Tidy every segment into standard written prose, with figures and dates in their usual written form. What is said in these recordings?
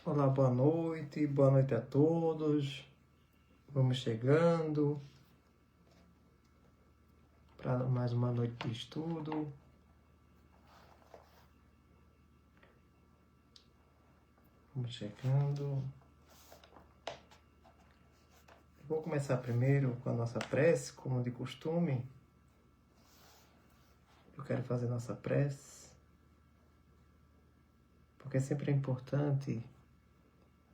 Olá, boa noite a todos. Vamos chegando para mais uma noite de estudo. Vamos chegando. Vou começar primeiro com a nossa prece, como de costume. Eu quero fazer nossa prece, porque sempre é importante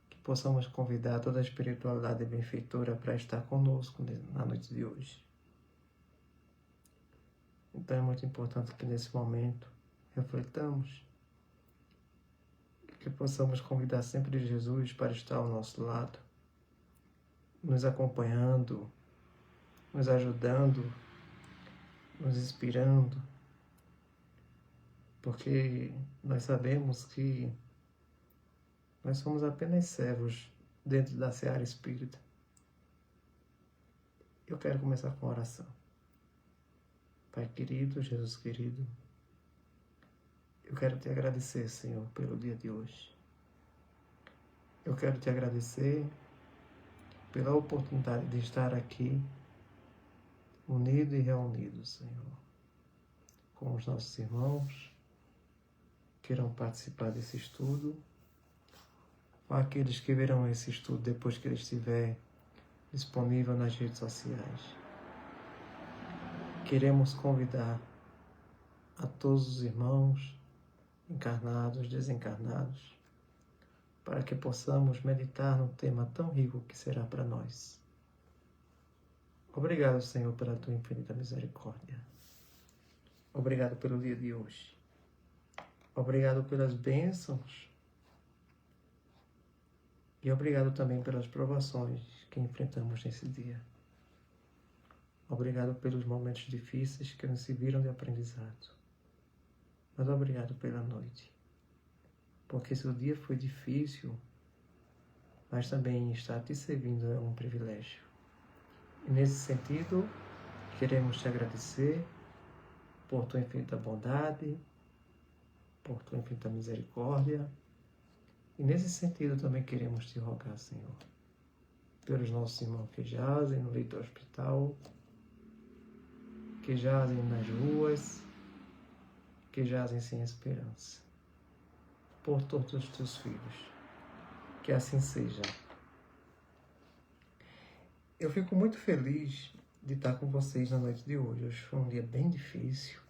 que possamos convidar toda a espiritualidade benfeitora para estar conosco na noite de hoje. Então é muito importante que nesse momento refletamos, que possamos convidar sempre Jesus para estar ao nosso lado, nos acompanhando, nos ajudando, nos inspirando, porque nós sabemos que nós somos apenas servos dentro da seara espírita. Eu quero começar com a oração. Pai querido, Jesus querido, eu quero te agradecer, Senhor, pelo dia de hoje. Eu quero te agradecer pela oportunidade de estar aqui, unido e reunido, Senhor, com os nossos irmãos que irão participar desse estudo, com aqueles que verão esse estudo depois que ele estiver disponível nas redes sociais. Queremos convidar a todos os irmãos, encarnados, desencarnados, para que possamos meditar num tema tão rico que será para nós. Obrigado, Senhor, pela tua infinita misericórdia. Obrigado pelo dia de hoje. Obrigado pelas bênçãos. E obrigado também pelas provações que enfrentamos nesse dia. Obrigado pelos momentos difíceis que nos serviram de aprendizado. Mas obrigado pela noite. Porque se o dia foi difícil, mas também estar te servindo é um privilégio. E nesse sentido, queremos te agradecer por tua infinita bondade, por tua infinita misericórdia. E nesse sentido também queremos te rogar, Senhor, pelos nossos irmãos que jazem no leito do hospital, que jazem nas ruas, que jazem sem esperança. Por todos os teus filhos. Que assim seja. Eu fico muito feliz de estar com vocês na noite de hoje. Hoje foi um dia bem difícil.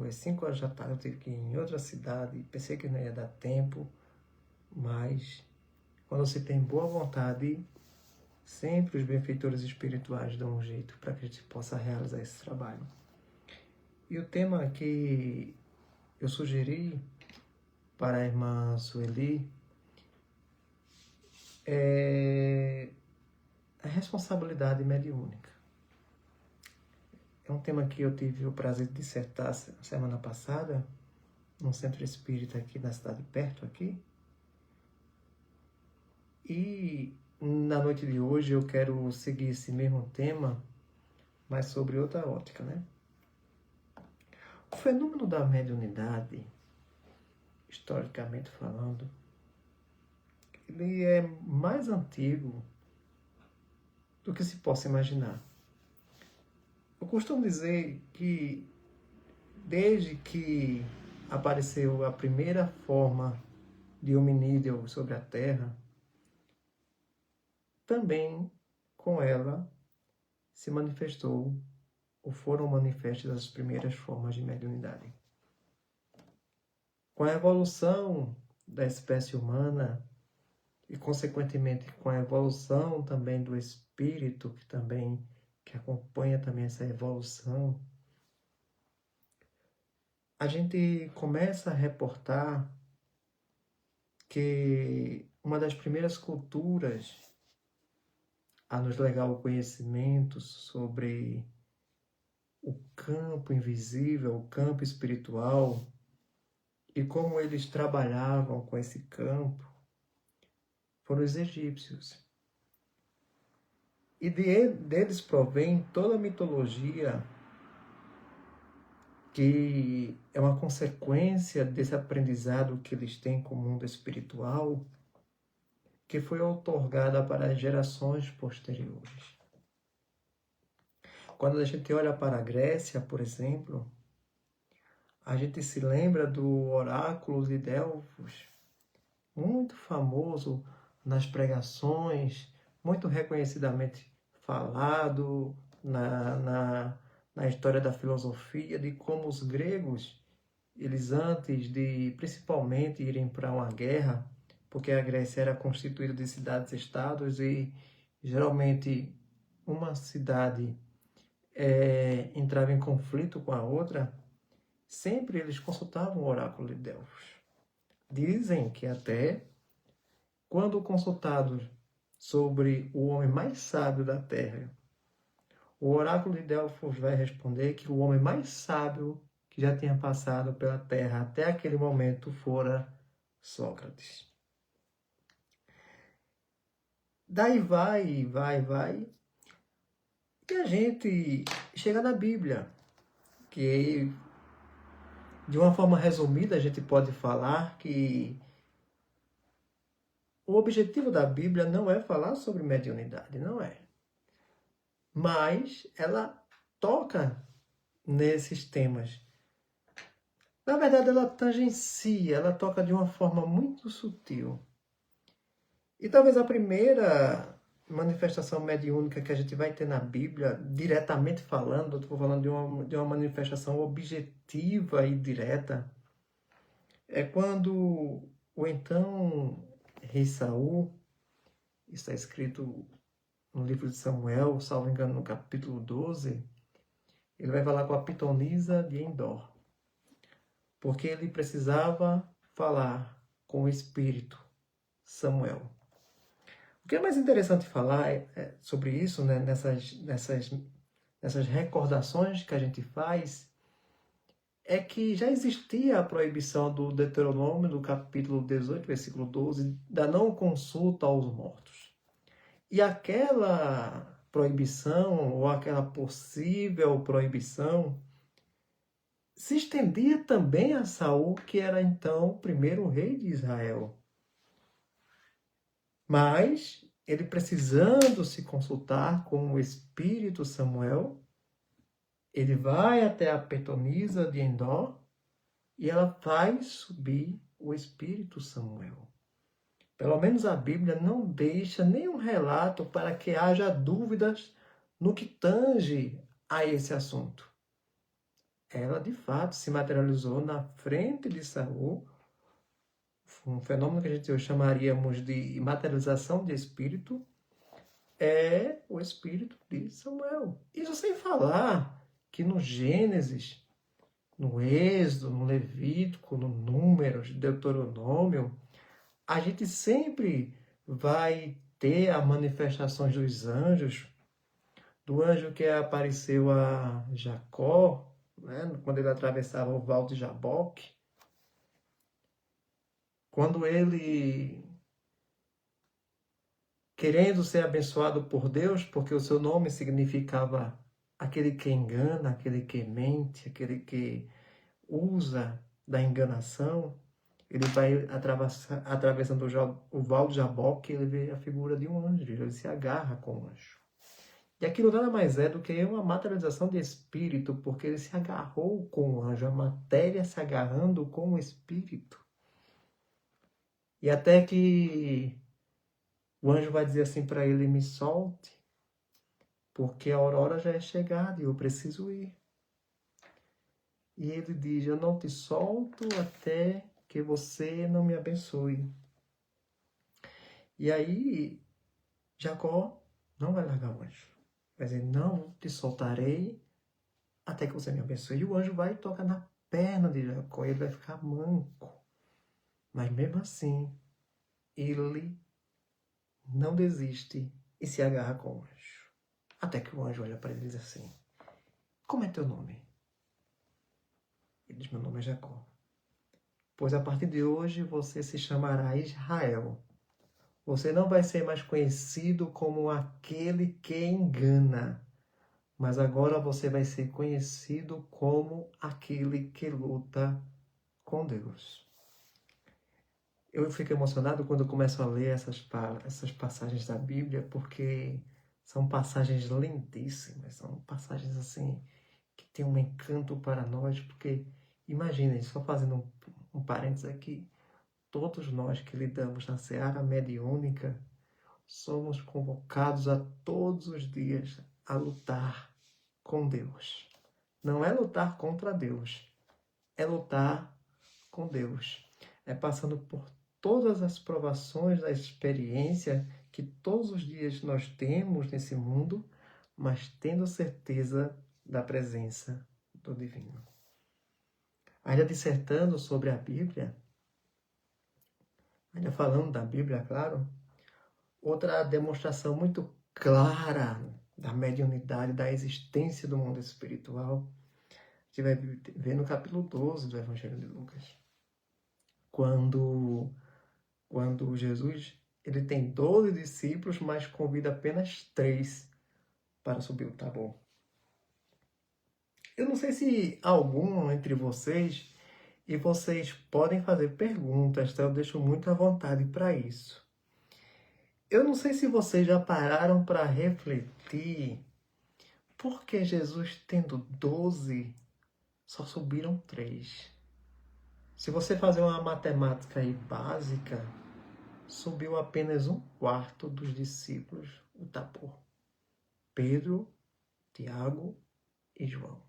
Às 5 horas da tarde eu tive que ir em outra cidade. Pensei que não ia dar tempo. Mas quando você tem boa vontade, sempre os benfeitores espirituais dão um jeito para que a gente possa realizar esse trabalho. E o tema que eu sugeri para a irmã Sueli é a responsabilidade mediúnica. É um tema que eu tive o prazer de dissertar semana passada, num centro espírita aqui na cidade perto aqui. E na noite de hoje eu quero seguir esse mesmo tema, mas sobre outra ótica, né? O fenômeno da mediunidade, historicamente falando, ele é mais antigo do que se possa imaginar. Eu costumo dizer que desde que apareceu a primeira forma de hominídeo sobre a Terra, também com ela se manifestou ou foram manifestas as primeiras formas de mediunidade. Com a evolução da espécie humana e, consequentemente, com a evolução também do espírito, que acompanha também essa evolução, a gente começa a reportar que uma das primeiras culturas a nos legar o conhecimento sobre o campo invisível, o campo espiritual, e como eles trabalhavam com esse campo, foram os egípcios. E deles provém toda a mitologia que é uma consequência desse aprendizado que eles têm com o mundo espiritual, que foi outorgada para as gerações posteriores. Quando a gente olha para a Grécia, por exemplo, a gente se lembra do oráculo de Delfos, muito famoso nas pregações, muito reconhecidamente falado na história da filosofia, de como os gregos, eles antes de principalmente irem para uma guerra, porque a Grécia era constituída de cidades-estados e geralmente uma cidade entrava em conflito com a outra, sempre eles consultavam o oráculo de Delfos. Dizem que até quando consultados sobre o homem mais sábio da Terra, o oráculo de Delfos vai responder que o homem mais sábio que já tinha passado pela Terra até aquele momento fora Sócrates. Daí vai. E a gente chega na Bíblia, que de uma forma resumida a gente pode falar que o objetivo da Bíblia não é falar sobre mediunidade, não é. Mas ela toca nesses temas. Na verdade, ela tangencia, ela toca de uma forma muito sutil. E talvez a primeira manifestação mediúnica que a gente vai ter na Bíblia, diretamente falando, eu estou falando de uma manifestação objetiva e direta, é quando o então rei Saul, está escrito no livro de Samuel, salvo engano, no capítulo 12, ele vai falar com a pitonisa de Endor, porque ele precisava falar com o espírito Samuel. O que é mais interessante falar sobre isso, né, nessas recordações que a gente faz, é que já existia a proibição do Deuteronômio, do capítulo 18, versículo 12, da não consulta aos mortos. E aquela proibição, ou aquela possível proibição, se estendia também a Saul, que era então o primeiro rei de Israel. Mas ele precisando se consultar com o espírito Samuel, ele vai até a pitonisa de Endor e ela faz subir o espírito Samuel. Pelo menos a Bíblia não deixa nenhum relato para que haja dúvidas no que tange a esse assunto. Ela, de fato, se materializou na frente de Saul, um fenômeno que a gente hoje chamaríamos de materialização de espírito, é o espírito de Samuel. Isso sem falar que no Gênesis, no Êxodo, no Levítico, no Números, Deuteronômio, a gente sempre vai ter as manifestações dos anjos, do anjo que apareceu a Jacó, né, quando ele atravessava o Val de Jaboque, quando ele, querendo ser abençoado por Deus, porque o seu nome significava aquele que engana, aquele que mente, aquele que usa da enganação, ele vai atravessando o Val de Jaboque, ele vê a figura de um anjo, ele se agarra com o anjo. E aquilo nada mais é do que uma materialização de espírito, porque ele se agarrou com o anjo, a matéria se agarrando com o espírito. E até que o anjo vai dizer assim para ele: me solte, porque a aurora já é chegada e eu preciso ir. E ele diz: eu não te solto até que você não me abençoe. E aí Jacó não vai largar o anjo. Vai dizer: não te soltarei até que você me abençoe. E o anjo vai e toca na perna de Jacó. Ele vai ficar manco. Mas mesmo assim, ele não desiste e se agarra com o anjo. Até que o anjo olha para ele e diz assim: como é teu nome? Ele diz: meu nome é Jacó. Pois a partir de hoje você se chamará Israel. Você não vai ser mais conhecido como aquele que engana, mas agora você vai ser conhecido como aquele que luta com Deus. Eu fico emocionado quando eu começo a ler essas passagens da Bíblia, porque são passagens lindíssimas, são passagens assim que têm um encanto para nós, porque imaginem, só fazendo um parênteses aqui, todos nós que lidamos na seara mediúnica somos convocados a todos os dias a lutar com Deus. Não é lutar contra Deus, é lutar com Deus. É passando por todas as provações da experiência que todos os dias nós temos nesse mundo, mas tendo certeza da presença do Divino. Ainda dissertando sobre a Bíblia, ainda falando da Bíblia, claro, outra demonstração muito clara da mediunidade, da existência do mundo espiritual, a gente vai ver no capítulo 12 do Evangelho de Lucas. Quando Jesus ele tem 12 discípulos, mas convida apenas 3 para subir o Tabor. Eu não sei se algum entre vocês, e vocês podem fazer perguntas, tá? Eu deixo muito à vontade para isso. Eu não sei se vocês já pararam para refletir por que Jesus, tendo 12, só subiram 3. Se você fazer uma matemática aí básica, subiu apenas 1/4 dos discípulos o Tabor. Pedro, Tiago e João.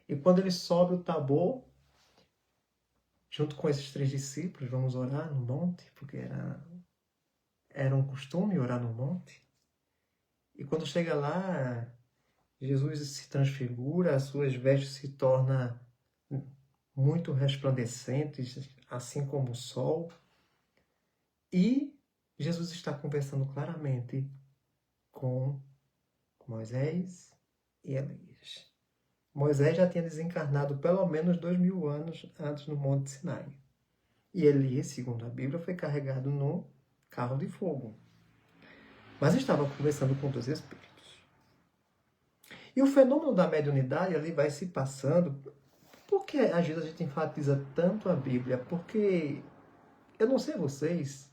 E quando ele sobe o Tabor, junto com esses 3 discípulos, vamos orar no monte, porque era um costume orar no monte. E quando chega lá, Jesus se transfigura, as suas vestes se tornam muito resplandecentes, assim como o sol. E Jesus está conversando claramente com Moisés e Elias. Moisés já tinha desencarnado pelo menos 2000 anos antes no Monte Sinai. E Elias, segundo a Bíblia, foi carregado no carro de fogo. Mas estava conversando com 2 espíritos. E o fenômeno da mediunidade ali vai se passando. Por que às vezes a gente enfatiza tanto a Bíblia? Porque, eu não sei vocês,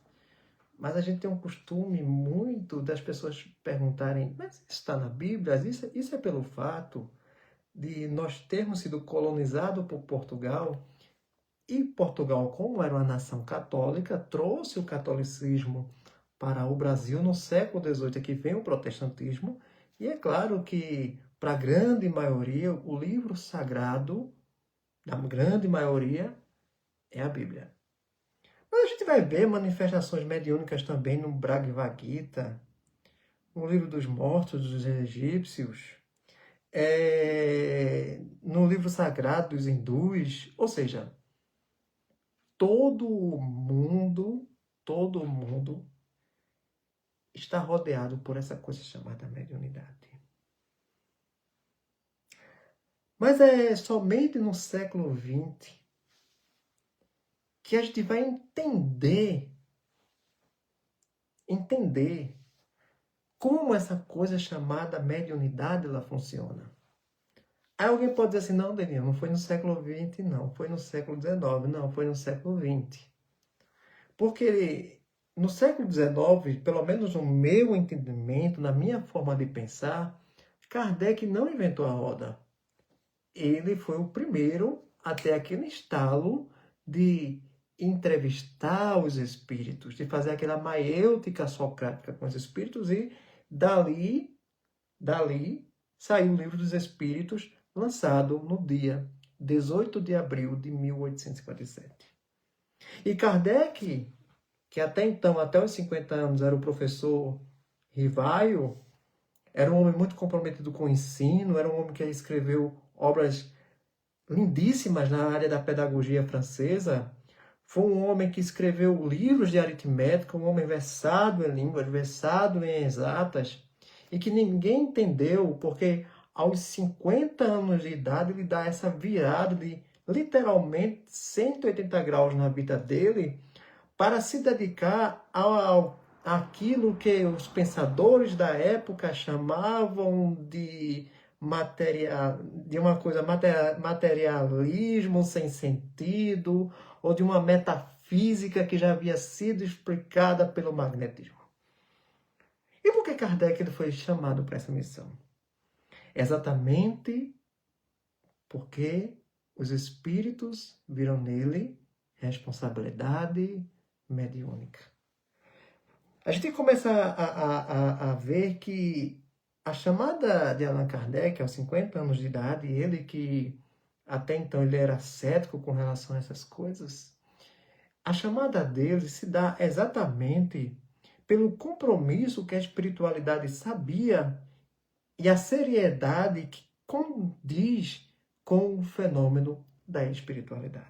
mas a gente tem um costume muito das pessoas perguntarem, mas isso está na Bíblia? Isso é pelo fato de nós termos sido colonizados por Portugal, e Portugal, como era uma nação católica, trouxe o catolicismo para o Brasil no século XVIII, é que vem o protestantismo, e é claro que, para a grande maioria, o livro sagrado, da grande maioria, é a Bíblia. Mas a gente vai ver manifestações mediúnicas também no Bhagavad Gita, no Livro dos Mortos dos egípcios, no livro sagrado dos hindus, ou seja, todo mundo está rodeado por essa coisa chamada mediunidade. Mas é somente no século XX que a gente vai entender como essa coisa chamada mediunidade ela funciona. Aí alguém pode dizer assim, não, Daniel, não foi no século XX, não. Foi no século XIX, não. Foi no século XX. Porque no século XIX, pelo menos no meu entendimento, na minha forma de pensar, Kardec não inventou a roda. Ele foi o primeiro a ter aquele estalo de entrevistar os espíritos, de fazer aquela maiêutica socrática com os espíritos, e dali saiu o Livro dos Espíritos, lançado no dia 18 de abril de 1857. E Kardec, que até então, até os 50 anos, era o professor Rivaio, era um homem muito comprometido com o ensino, era um homem que escreveu obras lindíssimas na área da pedagogia francesa, foi um homem que escreveu livros de aritmética, um homem versado em línguas, versado em exatas, e que ninguém entendeu, porque aos 50 anos de idade ele dá essa virada de literalmente 180 graus na vida dele para se dedicar àquilo que os pensadores da época chamavam de uma coisa materialismo sem sentido, ou de uma metafísica física que já havia sido explicada pelo magnetismo. E por que Kardec ele foi chamado para essa missão? Exatamente porque os espíritos viram nele responsabilidade mediúnica. A gente começa a ver que a chamada de Allan Kardec, aos 50 anos de idade, ele que até então ele era cético com relação a essas coisas, a chamada dele se dá exatamente pelo compromisso que a espiritualidade sabia e a seriedade que condiz com o fenômeno da espiritualidade.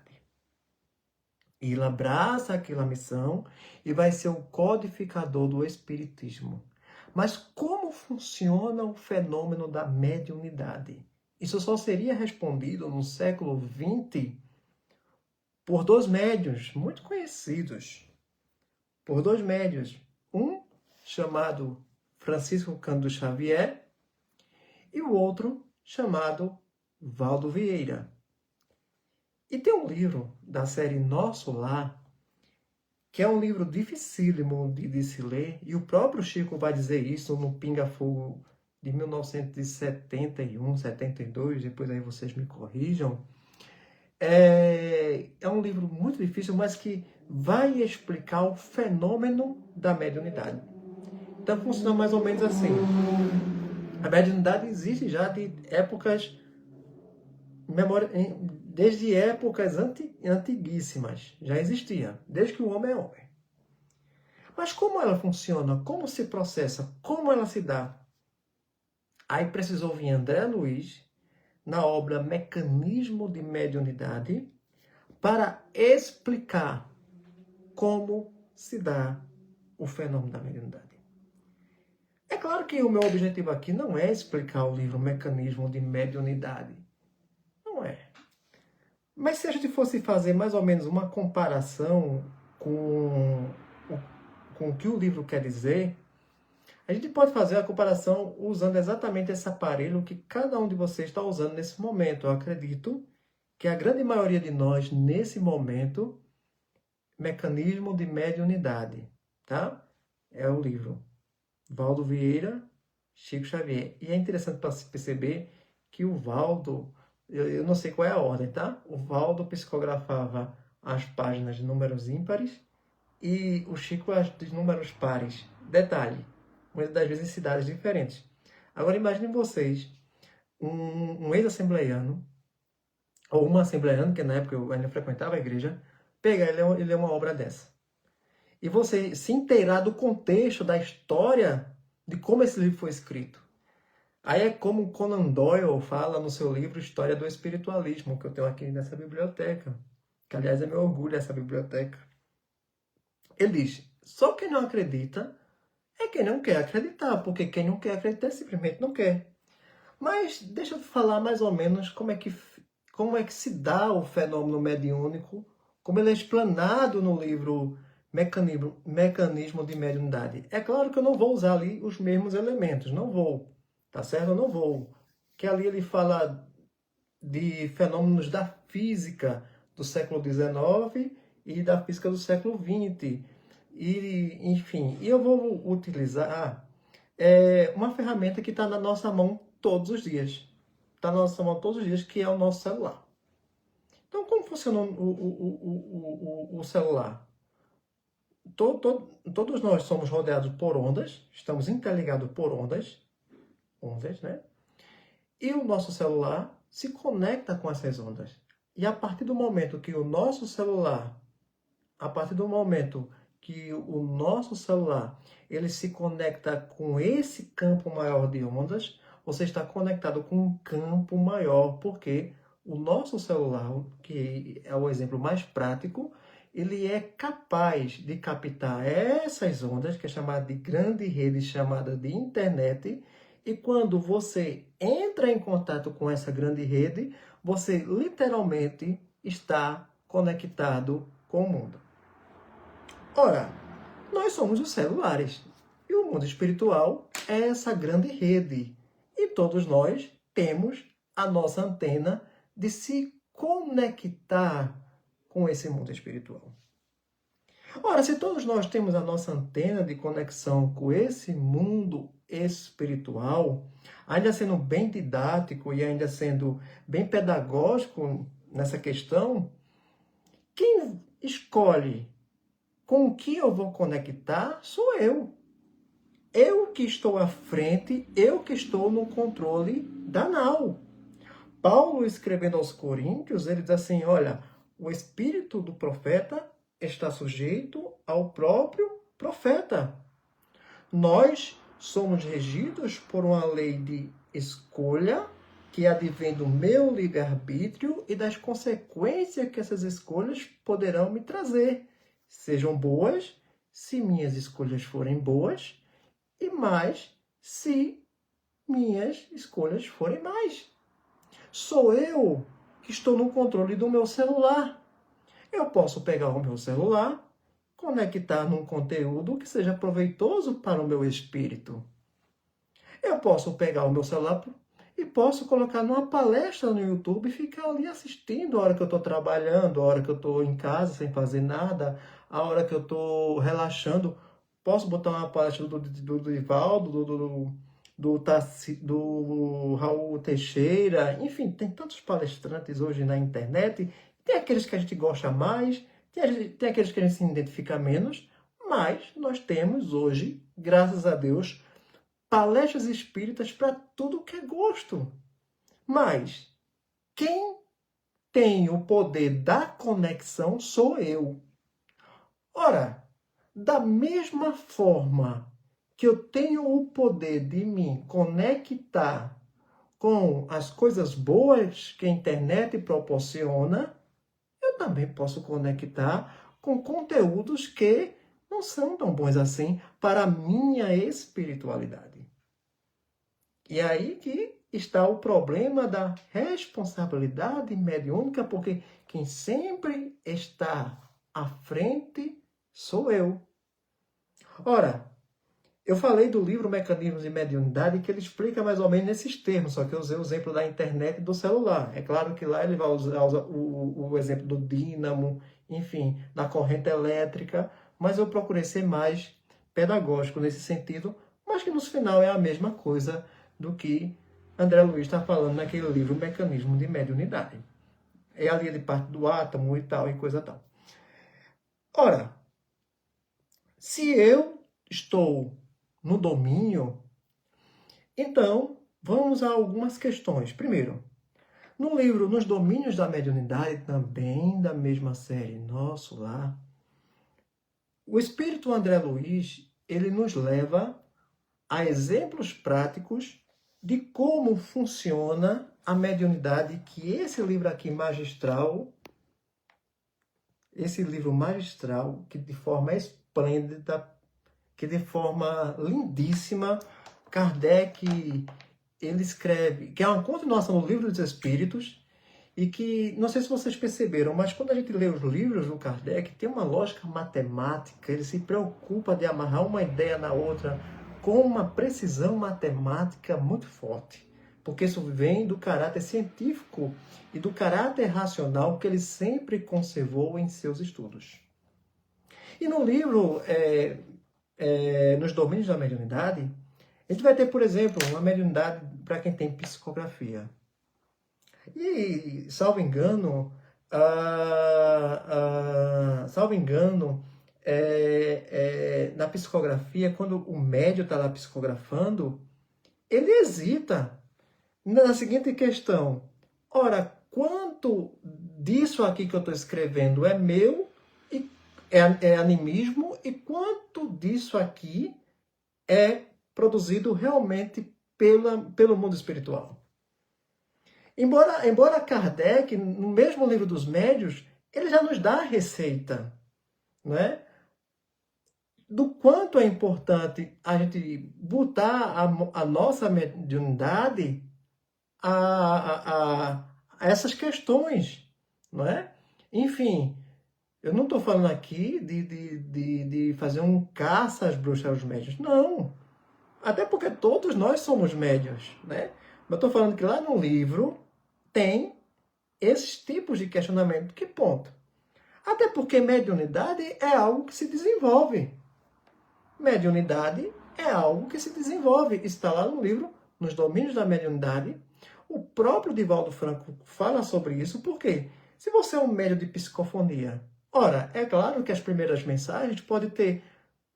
E ele abraça aquela missão e vai ser o codificador do espiritismo. Mas como funciona o fenômeno da mediunidade? Isso só seria respondido no século XX por dois médiuns muito conhecidos. Por dois médiuns. Um chamado Francisco Cândido Xavier e o outro chamado Valdo Vieira. E tem um livro da série Nosso Lar, que é um livro dificílimo de se ler, e o próprio Chico vai dizer isso no Pinga Fogo de 1971, 72, depois aí vocês me corrijam. É um livro muito difícil, mas que vai explicar o fenômeno da mediunidade. Então funciona mais ou menos assim. A mediunidade existe já de épocas, desde épocas antiguíssimas. Já existia, desde que o homem é homem. Mas como ela funciona? Como se processa? Como ela se dá? Aí precisou vir André Luiz, na obra Mecanismo de Mediunidade, para explicar como se dá o fenômeno da mediunidade. É claro que o meu objetivo aqui não é explicar o livro Mecanismo de Mediunidade. Não é. Mas se a gente fosse fazer mais ou menos uma comparação com o que o livro quer dizer, a gente pode fazer a comparação usando exatamente esse aparelho que cada um de vocês está usando nesse momento. Eu acredito que a grande maioria de nós, nesse momento, Mecanismo de Mediunidade, tá? É o livro Valdo Vieira, Chico Xavier. E é interessante para se perceber que o Valdo, eu não sei qual é a ordem, tá? O Valdo psicografava as páginas de números ímpares e o Chico as de números pares. Detalhe, muitas das vezes em cidades diferentes. Agora imaginem vocês, um ex-assembleiano, ou uma assembleiana, que na época eu ainda frequentava a igreja, pegar e ler uma obra dessa. E você se inteirar do contexto, da história, de como esse livro foi escrito. Aí é como Conan Doyle fala no seu livro História do Espiritualismo, que eu tenho aqui nessa biblioteca. Que, aliás, é meu orgulho essa biblioteca. Ele diz, só quem não acredita é quem não quer acreditar, porque quem não quer acreditar simplesmente não quer. Mas deixa eu falar mais ou menos como é que se dá o fenômeno mediúnico, como ele é explanado no livro Mecanismo de Mediunidade. É claro que eu não vou usar ali os mesmos elementos, não vou, tá certo? Eu não vou. Que ali ele fala de fenômenos da física do século XIX e da física do século XX. E, enfim, eu vou utilizar uma ferramenta que está na nossa mão todos os dias. Está na nossa mão todos os dias, que é o nosso celular. Então, como funciona o celular? Todos nós somos rodeados por ondas, estamos interligados por ondas, né? E o nosso celular se conecta com essas ondas. E a partir do momento que o nosso celular ele se conecta com esse campo maior de ondas, você está conectado com um campo maior, porque o nosso celular, que é o exemplo mais prático, ele é capaz de captar essas ondas, que é chamada de grande rede, chamada de internet, e quando você entra em contato com essa grande rede, você literalmente está conectado com o mundo. Ora, nós somos os celulares e o mundo espiritual é essa grande rede. E todos nós temos a nossa antena de se conectar com esse mundo espiritual. Ora, se todos nós temos a nossa antena de conexão com esse mundo espiritual, ainda sendo bem didático e ainda sendo bem pedagógico nessa questão, quem escolhe com o que eu vou conectar sou eu. Eu que estou à frente, eu que estou no controle da nau. Paulo, escrevendo aos Coríntios, ele diz assim, olha, o espírito do profeta está sujeito ao próprio profeta. Nós somos regidos por uma lei de escolha que advém do meu livre-arbítrio e das consequências que essas escolhas poderão me trazer. Sejam boas, se minhas escolhas forem boas, e mais, se minhas escolhas forem mais. Sou eu que estou no controle do meu celular. Eu posso pegar o meu celular, conectar num conteúdo que seja proveitoso para o meu espírito. Eu posso pegar o meu celular e posso colocar numa palestra no YouTube e ficar ali assistindo a hora que eu estou trabalhando, a hora que eu estou em casa sem fazer nada, a hora que eu estou relaxando. Posso botar uma palestra do Divaldo, do Raul Teixeira, enfim, tem tantos palestrantes hoje na internet. Tem aqueles que a gente gosta mais, tem aqueles que a gente se identifica menos, mas nós temos hoje, graças a Deus, palestras espíritas para tudo que é gosto. Mas quem tem o poder da conexão sou eu. Ora, da mesma forma que eu tenho o poder de me conectar com as coisas boas que a internet proporciona, eu também posso conectar com conteúdos que não são tão bons assim para a minha espiritualidade. E aí que está o problema da responsabilidade mediúnica, porque quem sempre está à frente sou eu. Ora, eu falei do livro Mecanismos de Mediunidade, que ele explica mais ou menos nesses termos, só que eu usei o exemplo da internet e do celular. É claro que lá ele vai usar o exemplo do dínamo, enfim, da corrente elétrica, mas eu procurei ser mais pedagógico nesse sentido, mas que no final é a mesma coisa do que André Luiz está falando naquele livro Mecanismo de Mediunidade. É a linha de parte do átomo e tal, e coisa tal. Ora, se eu estou no domínio, então vamos a algumas questões. Primeiro, no livro Nos Domínios da Mediunidade, também da mesma série Nosso Lar, o espírito André Luiz, ele nos leva a exemplos práticos de como funciona a mediunidade, que esse livro aqui magistral, esse livro magistral, que de forma esplêndida, que de forma lindíssima, Kardec, ele escreve, que é uma continuação do Livro dos Espíritos, e que, não sei se vocês perceberam, mas quando a gente lê os livros do Kardec, tem uma lógica matemática, ele se preocupa de amarrar uma ideia na outra com uma precisão matemática muito forte, porque isso vem do caráter científico e do caráter racional que ele sempre conservou em seus estudos. E no livro Nos Domínios da Mediunidade, a gente vai ter, por exemplo, uma mediunidade para quem tem psicografia. E, salvo engano, na psicografia, quando o médium está lá psicografando, ele hesita na seguinte questão. Ora, quanto disso aqui que eu estou escrevendo é meu, é animismo, e quanto disso aqui é produzido realmente pelo mundo espiritual? Embora Kardec, no mesmo livro dos médios, ele já nos dá a receita, não é? Do quanto é importante a gente botar a nossa mediunidade a essas questões, não é? Enfim, eu não estou falando aqui de fazer um caça às bruxas aos médios, não. Até porque todos nós somos médios, né? Mas eu estou falando que lá no livro tem esses tipos de questionamento. Que ponto? Até porque mediunidade é algo que se desenvolve. Mediunidade é algo que se desenvolve. Está lá no livro, Nos Domínios da Mediunidade. O próprio Divaldo Franco fala sobre isso. Por quê? Se você é um médium de psicofonia, ora, é claro que as primeiras mensagens podem ter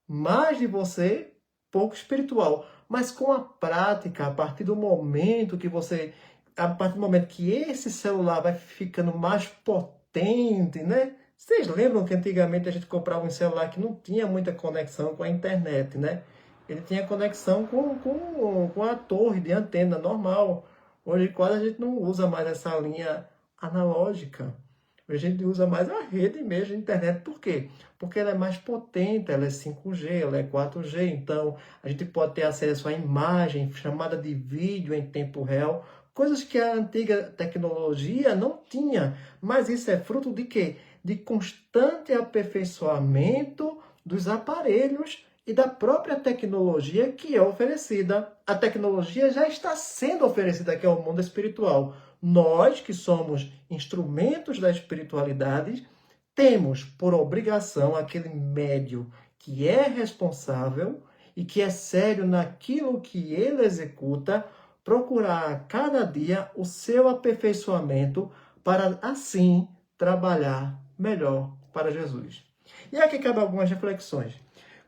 mais de você, pouco espiritual. Mas com a prática, a partir do momento que você... A partir do momento que esse celular vai ficando mais potente, né? Vocês lembram que antigamente a gente comprava um celular que não tinha muita conexão com a internet, né? Ele tinha conexão com a torre de antena normal. Hoje quase a gente não usa mais essa linha analógica. Hoje a gente usa mais a rede mesmo, a internet. Por quê? Porque ela é mais potente, ela é 5G, ela é 4G. Então a gente pode ter acesso à imagem, chamada de vídeo em tempo real. Coisas que a antiga tecnologia não tinha. Mas isso é fruto de quê? De constante aperfeiçoamento dos aparelhos e da própria tecnologia que é oferecida. A tecnologia já está sendo oferecida aqui ao mundo espiritual. Nós, que somos instrumentos da espiritualidade, temos por obrigação aquele médium que é responsável e que é sério naquilo que ele executa, procurar a cada dia o seu aperfeiçoamento para assim trabalhar melhor para Jesus. E aqui cabe algumas reflexões.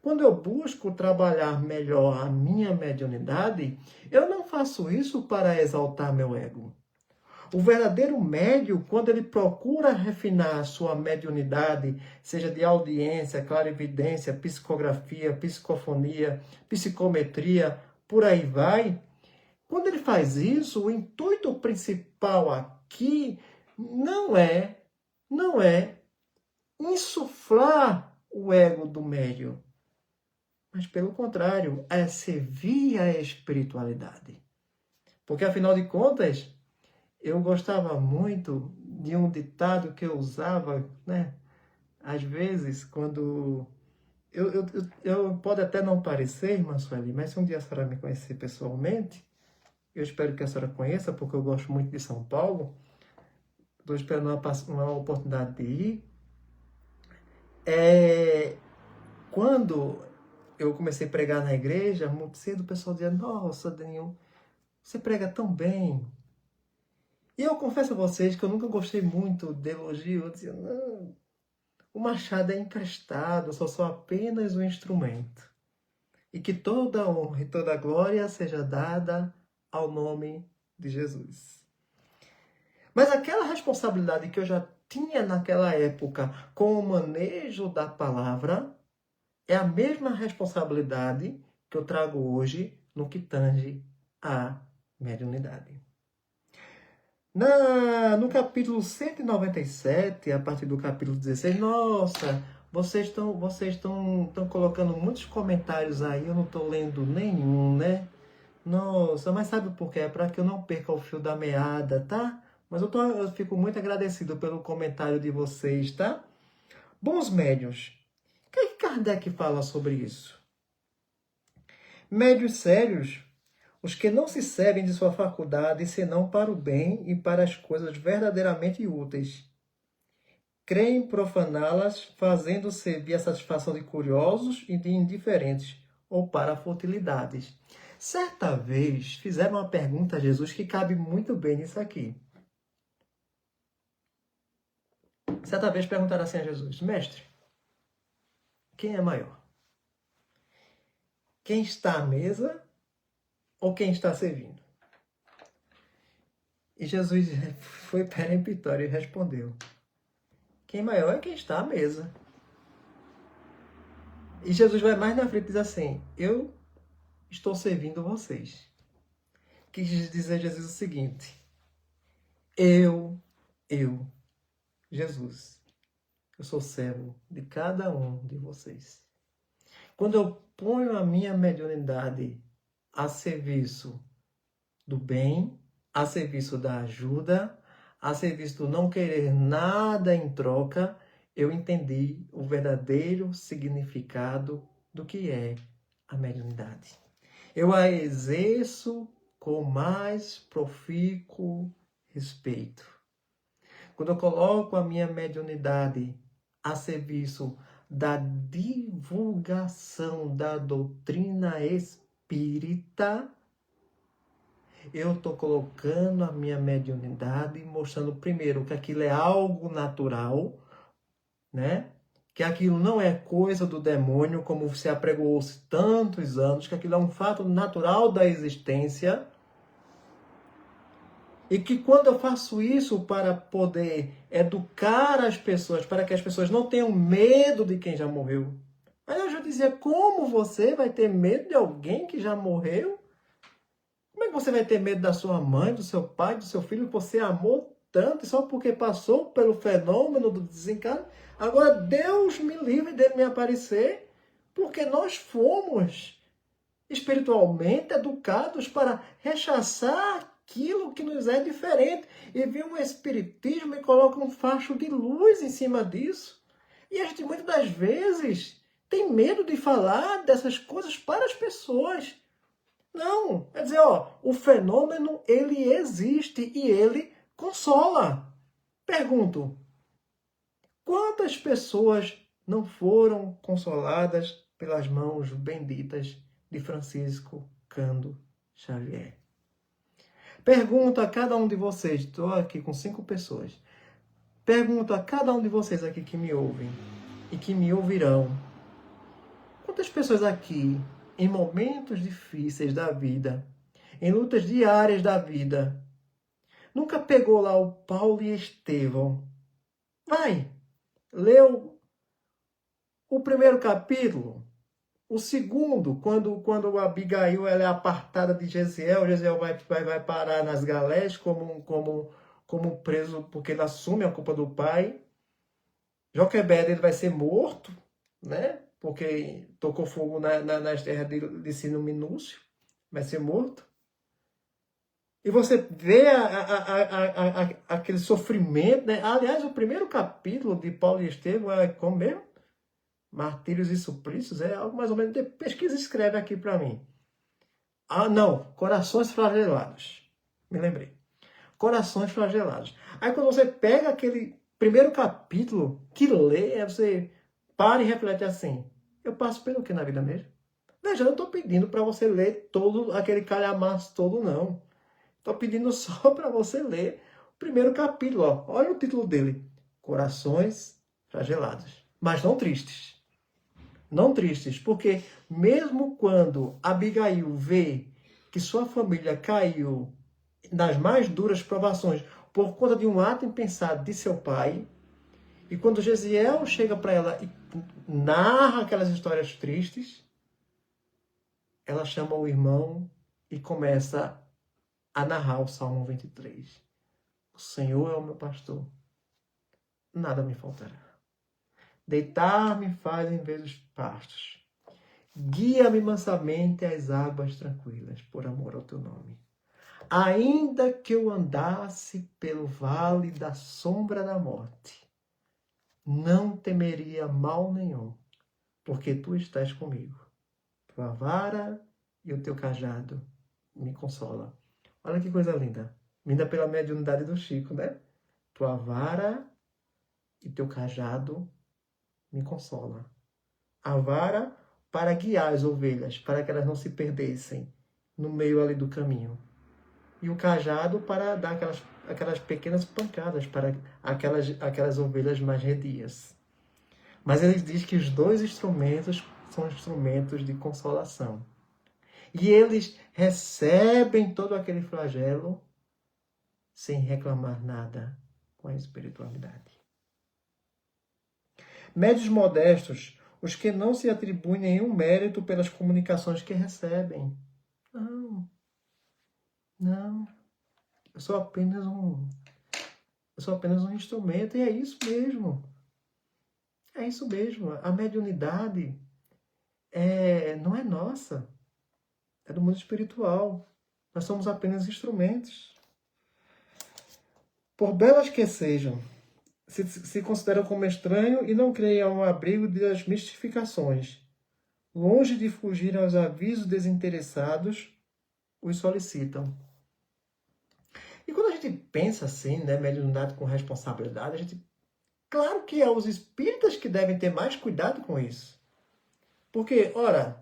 Quando eu busco trabalhar melhor a minha mediunidade, eu não faço isso para exaltar meu ego. O verdadeiro médium, quando ele procura refinar a sua mediunidade, seja de audiência, clarividência, psicografia, psicofonia, psicometria, por aí vai, quando ele faz isso, o intuito principal aqui não é insuflar o ego do médium, mas pelo contrário, é servir a espiritualidade. Porque afinal de contas, eu gostava muito de um ditado que eu usava, né? Às vezes, quando... Eu pode até não parecer, irmã Sueli, mas se um dia a senhora me conhecer pessoalmente, eu espero que a senhora conheça, porque eu gosto muito de São Paulo, estou esperando uma oportunidade de ir. Quando eu comecei a pregar na igreja, muito cedo o pessoal dizia, nossa, Daniel, você prega tão bem. E eu confesso a vocês que eu nunca gostei muito de elogio. Eu dizia, não, o machado é emprestado, eu só sou apenas um instrumento. E que toda a honra e toda a glória seja dada ao nome de Jesus. Mas aquela responsabilidade que eu já tinha naquela época com o manejo da palavra é a mesma responsabilidade que eu trago hoje no que tange à mediunidade. No capítulo 197, a partir do capítulo 16, nossa, vocês estão colocando muitos comentários aí, eu não estou lendo nenhum, né? Nossa, mas sabe por quê? É para que eu não perca o fio da meada, tá? Mas eu fico muito agradecido pelo comentário de vocês, tá? Bons médiuns. O que é que Kardec fala sobre isso? Médiuns sérios, os que não se servem de sua faculdade senão para o bem e para as coisas verdadeiramente úteis. Creem profaná-las, fazendo servir a satisfação de curiosos e de indiferentes, ou para futilidades. Certa vez, fizeram uma pergunta a Jesus que cabe muito bem nisso aqui. Certa vez perguntaram assim a Jesus, mestre, quem é maior? Quem está à mesa ou quem está servindo? E Jesus foi peremptório e respondeu, quem maior é quem está à mesa. E Jesus vai mais na frente e diz assim, eu estou servindo vocês. Quis dizer Jesus o seguinte, eu, Jesus, eu sou servo de cada um de vocês. Quando eu ponho a minha mediunidade a serviço do bem, a serviço da ajuda, a serviço do não querer nada em troca, eu entendi o verdadeiro significado do que é a mediunidade. Eu a exerço com mais profícuo respeito. Quando eu coloco a minha mediunidade a serviço da divulgação da doutrina espírita, eu estou colocando a minha mediunidade, mostrando primeiro que aquilo é algo natural, né? Que aquilo não é coisa do demônio, como se apregoou-se tantos anos, que aquilo é um fato natural da existência. E que quando eu faço isso para poder educar as pessoas, para que as pessoas não tenham medo de quem já morreu. Aí eu já dizia, como você vai ter medo de alguém que já morreu? Como é que você vai ter medo da sua mãe, do seu pai, do seu filho, que você amou tanto, só porque passou pelo fenômeno do desencarne? Agora, Deus me livre dele me aparecer, porque nós fomos espiritualmente educados para rechaçar aquilo que nos é diferente. E vem um espiritismo e coloca um facho de luz em cima disso. E a gente muitas das vezes tem medo de falar dessas coisas para as pessoas. Não, quer dizer, o fenômeno ele existe e ele consola. Pergunto, quantas pessoas não foram consoladas pelas mãos benditas de Francisco Cândido Xavier? Pergunto a cada um de vocês, estou aqui com 5 pessoas, pergunto a cada um de vocês aqui que me ouvem e que me ouvirão, quantas pessoas aqui, em momentos difíceis da vida, em lutas diárias da vida, nunca pegou lá o Paulo e Estevão? Vai, leu o primeiro capítulo, o segundo, quando a Abigail ela é apartada de Jesiel, Jesiel vai parar nas galés como preso, porque ele assume a culpa do pai. Joquebed ele vai ser morto, né? Porque tocou fogo nas terras de Sino Minúcio, vai ser morto. E você vê aquele sofrimento, né? Aliás, o primeiro capítulo de Paulo e Estevão é como mesmo? Martírios e Suplícios, é algo mais ou menos. Pesquisa e escreve aqui para mim. Ah, não. Corações Flagelados. Me lembrei. Corações Flagelados. Aí quando você pega aquele primeiro capítulo que lê, você para e reflete assim. Eu passo pelo que na vida mesmo? Veja, eu não estou pedindo para você ler todo aquele calhamaço todo, não. Estou pedindo só para você ler o primeiro capítulo. Ó. Olha o título dele. Corações Flagelados. Mas não tristes. Não tristes, porque mesmo quando Abigail vê que sua família caiu nas mais duras provações por conta de um ato impensado de seu pai, e quando Jesiel chega para ela e narra aquelas histórias tristes, ela chama o irmão e começa a narrar o Salmo 23. O Senhor é o meu pastor, nada me faltará. Deitar-me faz em verdes pastos. Guia-me mansamente às águas tranquilas, por amor ao teu nome. Ainda que eu andasse pelo vale da sombra da morte, não temeria mal nenhum, porque tu estás comigo. Tua vara e o teu cajado me consola. Olha que coisa linda. Vinda pela mediunidade do Chico, né? Tua vara e teu cajado me consola. A vara para guiar as ovelhas, para que elas não se perdessem no meio ali do caminho. E o cajado para dar aquelas pequenas pancadas para aquelas ovelhas mais redias. Mas ele diz que os dois instrumentos são instrumentos de consolação. E eles recebem todo aquele flagelo sem reclamar nada com a espiritualidade. Médios modestos, os que não se atribuem nenhum mérito pelas comunicações que recebem. Não. Eu sou apenas um instrumento, e é isso mesmo. É isso mesmo. A mediunidade não é nossa. É do mundo espiritual. Nós somos apenas instrumentos. Por belas que sejam, se consideram como estranho e não creem ao abrigo das mistificações. Longe de fugir aos avisos desinteressados, os solicitam. E quando a gente pensa assim, né, mediunidade com responsabilidade, a gente Claro que é os espíritas que devem ter mais cuidado com isso. Porque, ora,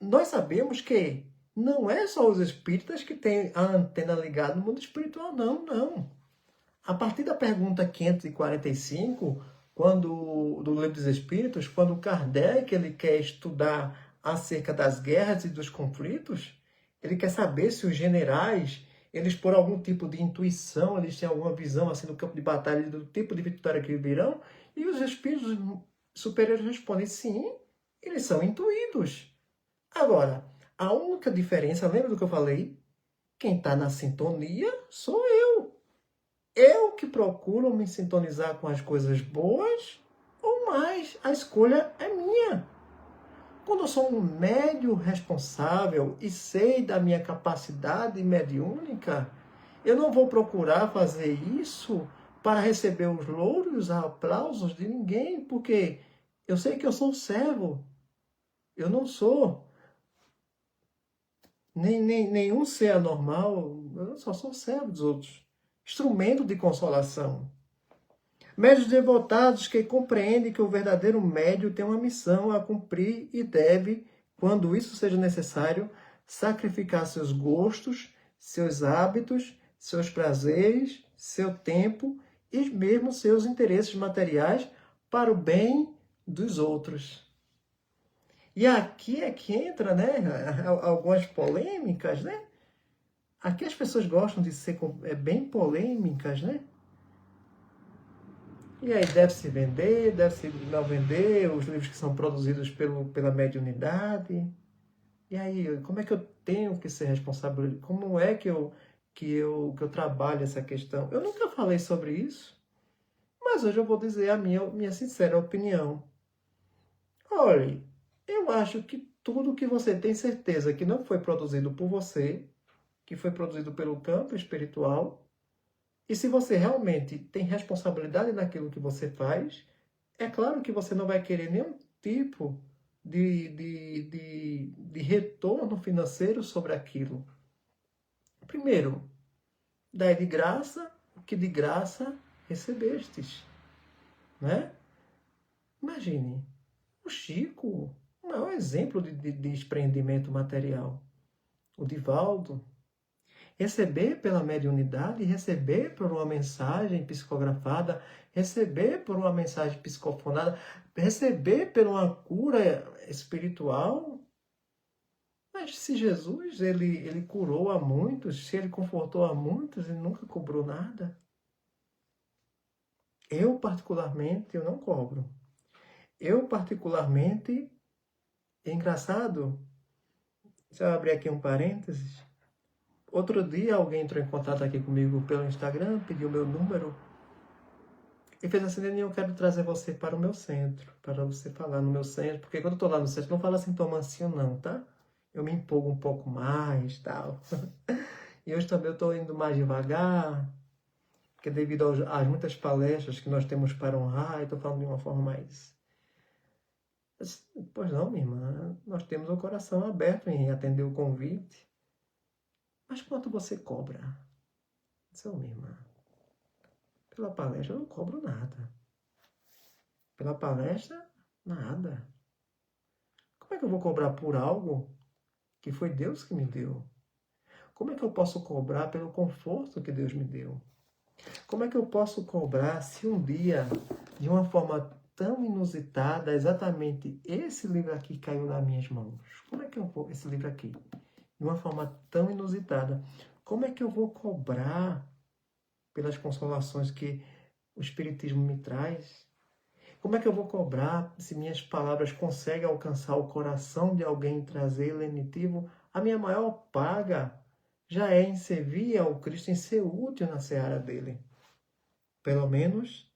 nós sabemos que não é só os espíritas que têm a antena ligada no mundo espiritual, não. A partir da pergunta 545, do Livro dos Espíritos, quando Kardec ele quer estudar acerca das guerras e dos conflitos, ele quer saber se os generais, eles por algum tipo de intuição, eles têm alguma visão assim do campo de batalha, do tipo de vitória que virão, e os espíritos superiores respondem sim, eles são intuídos. Agora, a única diferença, lembra do que eu falei? Quem está na sintonia sou eu. Eu que procuro me sintonizar com as coisas boas ou mais. A escolha é minha. Quando eu sou um médium responsável e sei da minha capacidade mediúnica, eu não vou procurar fazer isso para receber os louros e os aplausos de ninguém, porque eu sei que eu sou servo. Eu não sou nenhum ser anormal, eu só sou servo dos outros. Instrumento de consolação. Médios devotados que compreendem que o verdadeiro médio tem uma missão a cumprir e deve, quando isso seja necessário, sacrificar seus gostos, seus hábitos, seus prazeres, seu tempo e mesmo seus interesses materiais para o bem dos outros. E aqui é que entra, né, algumas polêmicas, né? Aqui as pessoas gostam de ser bem polêmicas, né? E aí deve-se vender, deve-se não vender os livros que são produzidos pela mediunidade. E aí, como é que eu tenho que ser responsável? Como é que eu trabalho essa questão? Eu nunca falei sobre isso, mas hoje eu vou dizer a minha sincera opinião. Olhe, eu acho que tudo que você tem certeza que não foi produzido por você, que foi produzido pelo campo espiritual, e se você realmente tem responsabilidade naquilo que você faz, é claro que você não vai querer nenhum tipo de retorno financeiro sobre aquilo. Primeiro, dai de graça o que de graça recebestes. Né? Imagine, o Chico, o maior exemplo de desprendimento material. O Divaldo, receber pela mediunidade, receber por uma mensagem psicografada, receber por uma mensagem psicofonada, receber por uma cura espiritual. Mas se Jesus ele curou a muitos, se ele confortou a muitos, ele nunca cobrou nada. Eu, particularmente, eu não cobro. Eu, particularmente, é engraçado, se eu abrir aqui um parênteses, outro dia alguém entrou em contato aqui comigo pelo Instagram, pediu meu número e fez assim: Neninho, eu quero trazer você para o meu centro, para você falar no meu centro, porque quando eu estou lá no centro, não falo assim tão mansinho não, tá? Eu me empolgo um pouco mais, tal. E hoje também eu estou indo mais devagar, porque devido às muitas palestras que nós temos para honrar, eu estou falando de uma forma mais... Pois não, minha irmã, nós temos o coração aberto em atender o convite. Mas quanto você cobra? Seu, minha irmã, pela palestra eu não cobro nada. Pela palestra, nada. Como é que eu vou cobrar por algo que foi Deus que me deu? Como é que eu posso cobrar pelo conforto que Deus me deu? Como é que eu posso cobrar se um dia, de uma forma tão inusitada, exatamente esse livro aqui caiu nas minhas mãos? Como é que eu vou, esse livro aqui, de uma forma tão inusitada, como é que eu vou cobrar pelas consolações que o Espiritismo me traz? Como é que eu vou cobrar se minhas palavras conseguem alcançar o coração de alguém e trazer lenitivo? A minha maior paga já é em servir ao Cristo, em ser útil na seara dele. Pelo menos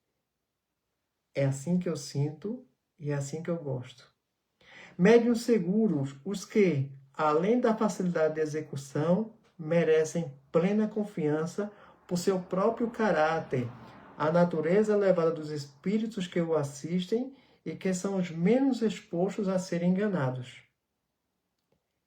é assim que eu sinto e é assim que eu gosto. Médiuns seguros, os que, além da facilidade de execução, merecem plena confiança por seu próprio caráter, a natureza elevada dos espíritos que o assistem e que são os menos expostos a serem enganados.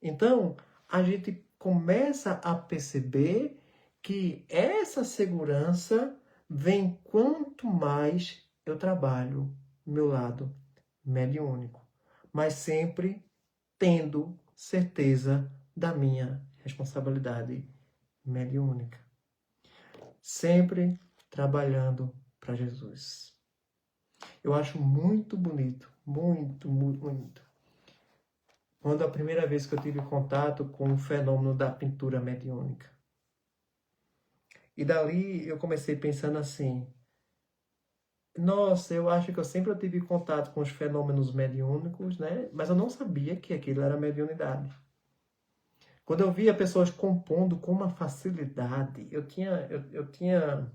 Então, a gente começa a perceber que essa segurança vem quanto mais eu trabalho meu lado mediúnico, mas sempre tendo certeza da minha responsabilidade mediúnica. Sempre trabalhando para Jesus. Eu acho muito bonito, muito, muito bonito. Quando a primeira vez que eu tive contato com o fenômeno da pintura mediúnica. E dali eu comecei pensando assim, nossa, eu acho que eu sempre tive contato com os fenômenos mediúnicos, né? Mas eu não sabia que aquilo era mediunidade. Quando eu via pessoas compondo com uma facilidade, eu tinha,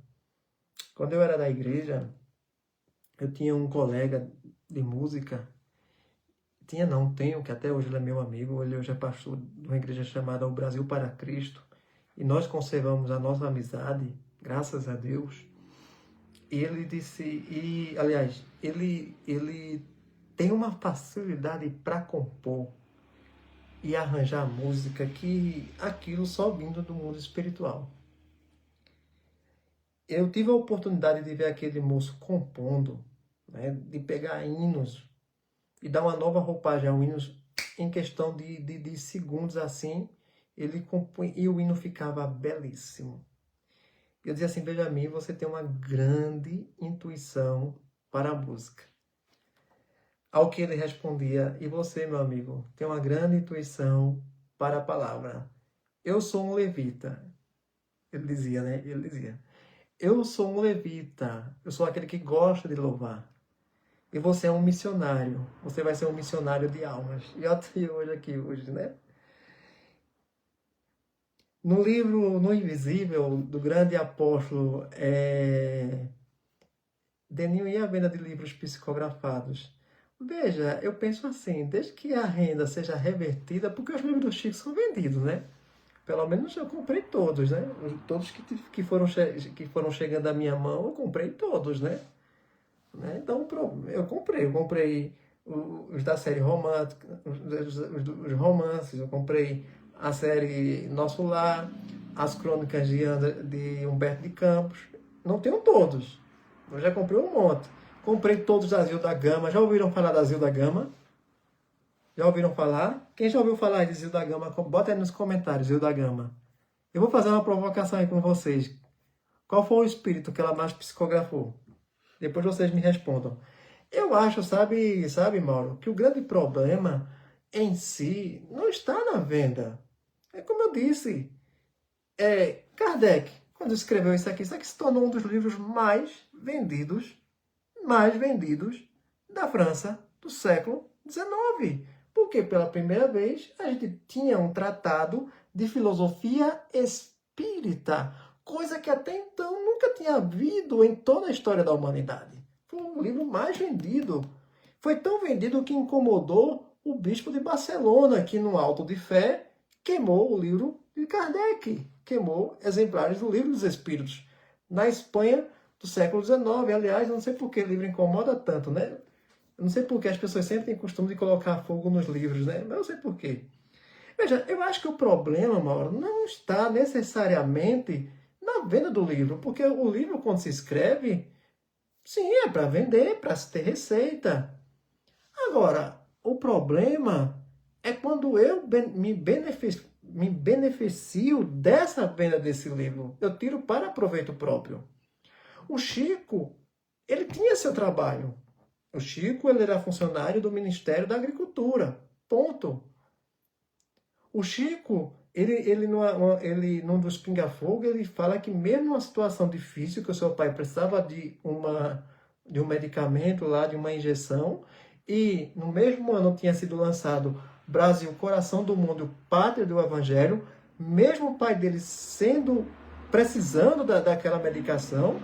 quando eu era da igreja, eu tinha um colega de música, tenho, que até hoje ele é meu amigo, ele hoje é pastor de uma igreja chamada O Brasil para Cristo, e nós conservamos a nossa amizade, graças a Deus. Ele disse, aliás, ele tem uma facilidade para compor e arranjar música que aquilo só vindo do mundo espiritual. Eu tive a oportunidade de ver aquele moço compondo, né, de pegar hinos e dar uma nova roupagem ao hino em questão de segundos assim, ele compunha e o hino ficava belíssimo. Eu dizia assim, Benjamin, você tem uma grande intuição para a música. Ao que ele respondia, e você, meu amigo, tem uma grande intuição para a palavra. Eu sou um levita. Ele dizia, né? Ele dizia, eu sou um levita. Eu sou aquele que gosta de louvar. E você é um missionário. Você vai ser um missionário de almas. E eu estou hoje aqui, né? No livro No Invisível, do grande apóstolo Denil e a venda de livros psicografados. Veja, eu penso assim, desde que a renda seja revertida, porque os livros do Chico são vendidos, né? Pelo menos eu comprei todos, né? Todos que foram chegando à minha mão, eu comprei todos, né? Então, eu comprei os da série romântica, os romances, eu comprei a série Nosso Lar, as crônicas de Humberto de Campos. Não tenho todos, eu já comprei um monte. Comprei todos da Zilda Gama. Já ouviram falar da Zilda Gama? Já ouviram falar? Quem já ouviu falar de Zilda Gama, bota aí nos comentários, Zilda Gama. Eu vou fazer uma provocação aí com vocês. Qual foi o espírito que ela mais psicografou? Depois vocês me respondam. Eu acho, sabe, Mauro, que o grande problema em si não está na venda. É como eu disse, Kardec, quando escreveu isso aqui se tornou um dos livros mais vendidos da França do século XIX. Porque pela primeira vez a gente tinha um tratado de filosofia espírita, coisa que até então nunca tinha havido em toda a história da humanidade. Foi o livro mais vendido. Foi tão vendido que incomodou o bispo de Barcelona, que no Auto de Fé queimou o livro de Kardec, queimou exemplares do Livro dos Espíritos. Na Espanha do século XIX, aliás, não sei por que o livro incomoda tanto, né? Eu não sei por que as pessoas sempre têm costume de colocar fogo nos livros, né? Mas eu sei por quê. Veja, eu acho que o problema, Mauro, não está necessariamente na venda do livro, porque o livro, quando se escreve, sim, é para vender, para se ter receita. Agora, o problema é quando eu me beneficio dessa venda desse livro. Eu tiro para proveito próprio. O Chico, ele tinha seu trabalho. O Chico, ele era funcionário do Ministério da Agricultura. Ponto. O Chico, ele num dos Pinga Fogo, ele fala que mesmo numa situação difícil, que o seu pai precisava de um medicamento lá, de uma injeção, e no mesmo ano tinha sido lançado Brasil, Coração do Mundo, Pátria do Evangelho, mesmo o pai dele precisando daquela medicação,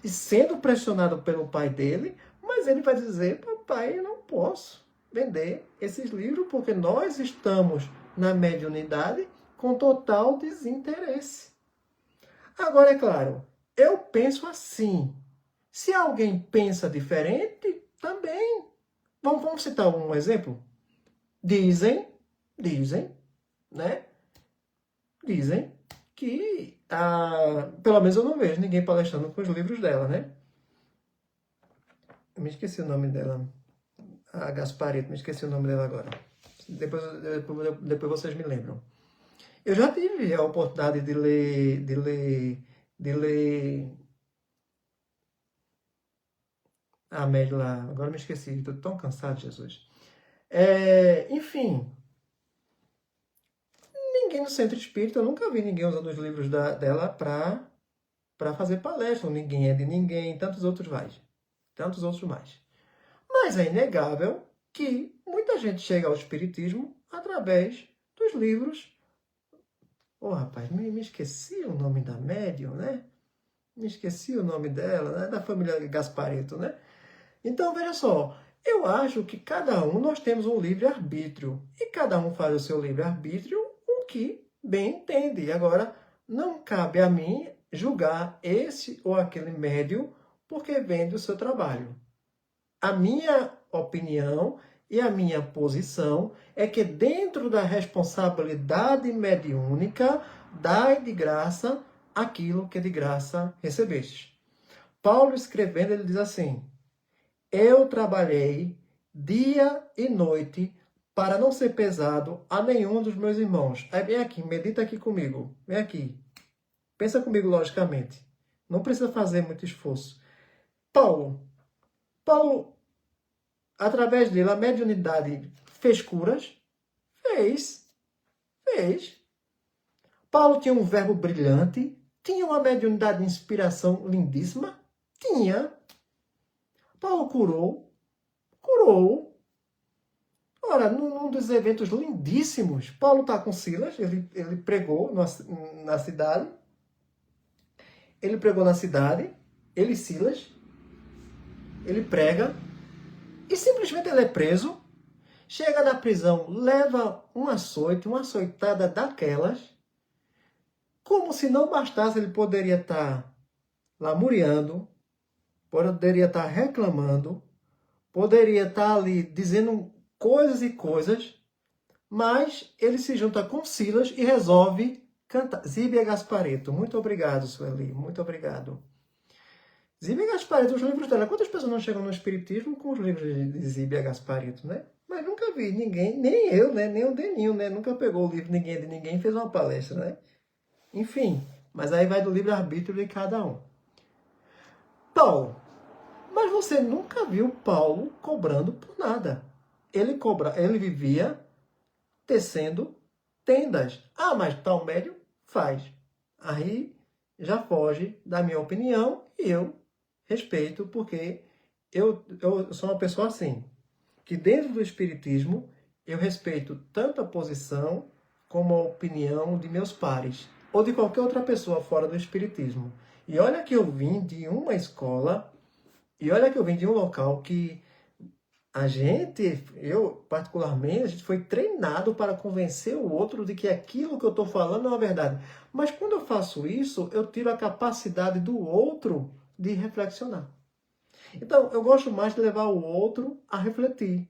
e sendo pressionado pelo pai dele, mas ele vai dizer, papai, eu não posso vender esses livros porque nós estamos na mediunidade com total desinteresse. Agora, é claro, eu penso assim. Se alguém pensa diferente, também. Vamos citar um exemplo? Dizem, né? Dizem que, pelo menos eu não vejo ninguém palestrando com os livros dela, né? Eu me esqueci o nome dela. A Gasparetto, me esqueci o nome dela agora. Depois vocês me lembram. Eu já tive a oportunidade de ler a Amélie lá. Agora me esqueci, estou tão cansado, Jesus. Enfim, ninguém no centro espírita, eu nunca vi ninguém usando os livros dela para fazer palestra. Ninguém é de ninguém, tantos outros mais. Tantos outros mais. Mas é inegável que muita gente chega ao espiritismo através dos livros. Rapaz, me esqueci o nome da médium, né? Me esqueci o nome dela, né? Da família Gasparetto, né? Então, veja só, eu acho que cada um, nós temos um livre-arbítrio. E cada um faz o seu livre-arbítrio o que bem entende. Agora, não cabe a mim julgar esse ou aquele médium porque vende o seu trabalho. A minha opinião e a minha posição é que dentro da responsabilidade mediúnica, dai de graça aquilo que de graça recebeste. Paulo escrevendo, ele diz assim: eu trabalhei dia e noite para não ser pesado a nenhum dos meus irmãos. Aí vem aqui, medita aqui comigo. Vem aqui. Pensa comigo logicamente. Não precisa fazer muito esforço. Paulo, através dele, a mediunidade fez curas? Fez. Paulo tinha um verbo brilhante? Tinha uma mediunidade de inspiração lindíssima? Tinha. Paulo curou? Curou. Ora, num dos eventos lindíssimos, Paulo está com Silas, ele pregou na cidade. Ele pregou na cidade, ele e Silas. Ele prega. E simplesmente ele é preso. Chega na prisão, leva um açoite, uma açoitada daquelas. Como se não bastasse, ele poderia estar lamuriando, poderia estar reclamando, poderia estar ali dizendo coisas e coisas, mas ele se junta com Silas e resolve cantar. Zíbia Gasparetto, muito obrigado, Sueli, muito obrigado. Zíbia Gasparetto, os livros dela. Quantas pessoas não chegam no espiritismo com os livros de Zíbia Gasparetto, né? Mas nunca vi ninguém, nem eu, né? Nem o Deninho, né? Nunca pegou o livro Ninguém é de Ninguém e fez uma palestra, né? Enfim, mas aí vai do livre-arbítrio de cada um. Paulo. Mas você nunca viu Paulo cobrando por nada. Ele vivia tecendo tendas. Mas tal médium faz. Aí já foge da minha opinião e eu respeito, porque eu sou uma pessoa assim, que dentro do espiritismo eu respeito tanto a posição como a opinião de meus pares, ou de qualquer outra pessoa fora do espiritismo. E olha que eu vim de uma escola, e olha que eu vim de um local que eu particularmente, a gente foi treinado para convencer o outro de que aquilo que eu estou falando é uma verdade. Mas quando eu faço isso, eu tiro a capacidade do outro de reflexionar. Então, eu gosto mais de levar o outro a refletir,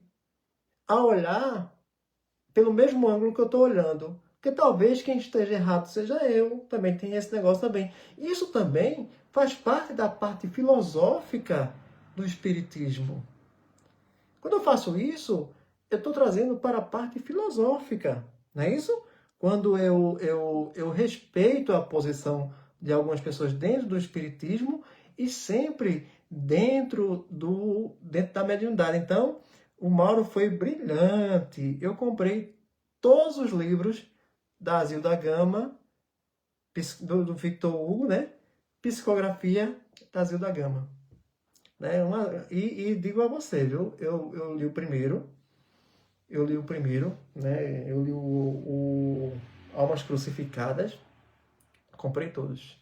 a olhar pelo mesmo ângulo que eu estou olhando. Porque talvez quem esteja errado seja eu. Também tem esse negócio também. Isso também faz parte da parte filosófica do espiritismo. Quando eu faço isso, eu estou trazendo para a parte filosófica, não é isso? Quando eu respeito a posição de algumas pessoas dentro do espiritismo e sempre dentro da mediunidade. Então, o Mauro foi brilhante. Eu comprei todos os livros da Zilda Gama, do Victor Hugo, né? Psicografia da Zilda Gama. Né? E digo a você, viu? Eu li o primeiro. Né? Eu li o Almas Crucificadas. Comprei todos.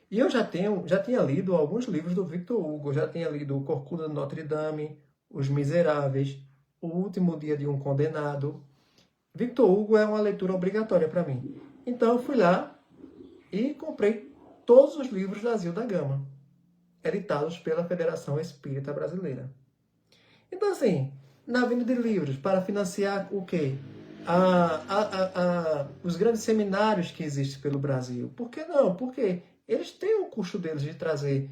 E eu já tinha lido alguns livros do Victor Hugo. Eu já tinha lido O Corcunda de Notre Dame, Os Miseráveis, O Último Dia de um Condenado. Victor Hugo é uma leitura obrigatória para mim. Então eu fui lá e comprei todos os livros da Zilda Gama, editados pela Federação Espírita Brasileira. Então, assim, na venda de livros, para financiar o quê? os grandes seminários que existem pelo Brasil. Por que não? Porque eles têm o custo deles de trazer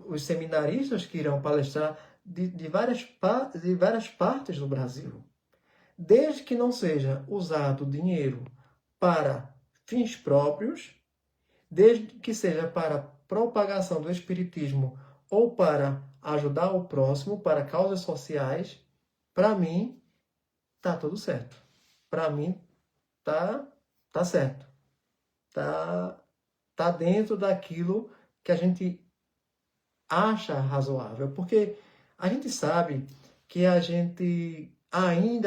os seminaristas que irão palestrar de várias partes do Brasil. Desde que não seja usado dinheiro para fins próprios, desde que seja para propagação do espiritismo ou para ajudar o próximo, para causas sociais, para mim, tá tudo certo. Para mim, tá certo. Tá dentro daquilo que a gente acha razoável. Porque a gente sabe que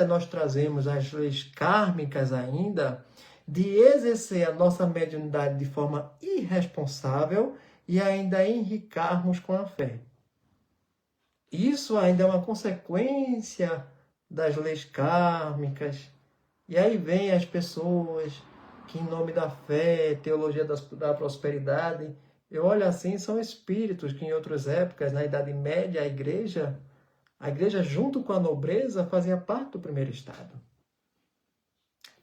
nós trazemos as leis kármicas ainda de exercer a nossa mediunidade de forma irresponsável e ainda enricarmos com a fé. Isso ainda é uma consequência das leis kármicas. E aí vem as pessoas que, em nome da fé, teologia da prosperidade, eu olho assim, são espíritos que em outras épocas, na Idade Média, a igreja junto com a nobreza fazia parte do primeiro estado.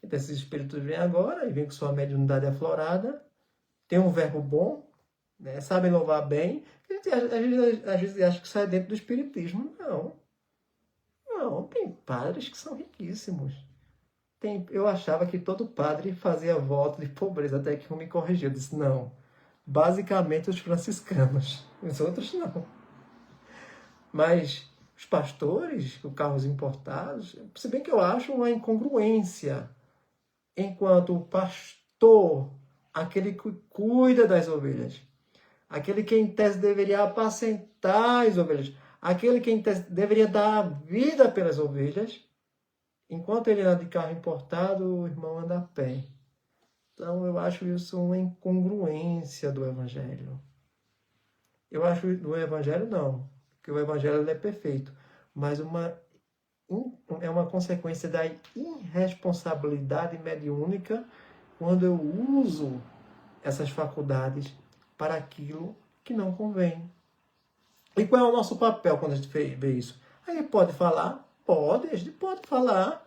Então esses espíritos vêm agora e vêm com sua mediunidade aflorada, tem um verbo bom, né, sabem louvar bem. Às vezes acha que sai dentro do espiritismo. Não, tem padres que são riquíssimos. Eu achava que todo padre fazia voto de pobreza, até que um me corrigiu. Eu disse, não, basicamente os franciscanos, os outros não. Mas os pastores, os carros importados, se bem que eu acho uma incongruência. Enquanto o pastor, aquele que cuida das ovelhas, aquele que em tese deveria apacentar as ovelhas, aquele que em tese deveria dar a vida pelas ovelhas, enquanto ele anda de carro importado, o irmão anda a pé. Então eu acho isso uma incongruência do Evangelho. Eu acho do Evangelho não, porque o Evangelho é perfeito, mas é uma consequência da irresponsabilidade mediúnica quando eu uso essas faculdades para aquilo que não convém. E qual é o nosso papel quando a gente vê isso? A gente pode falar? Pode, a gente pode falar.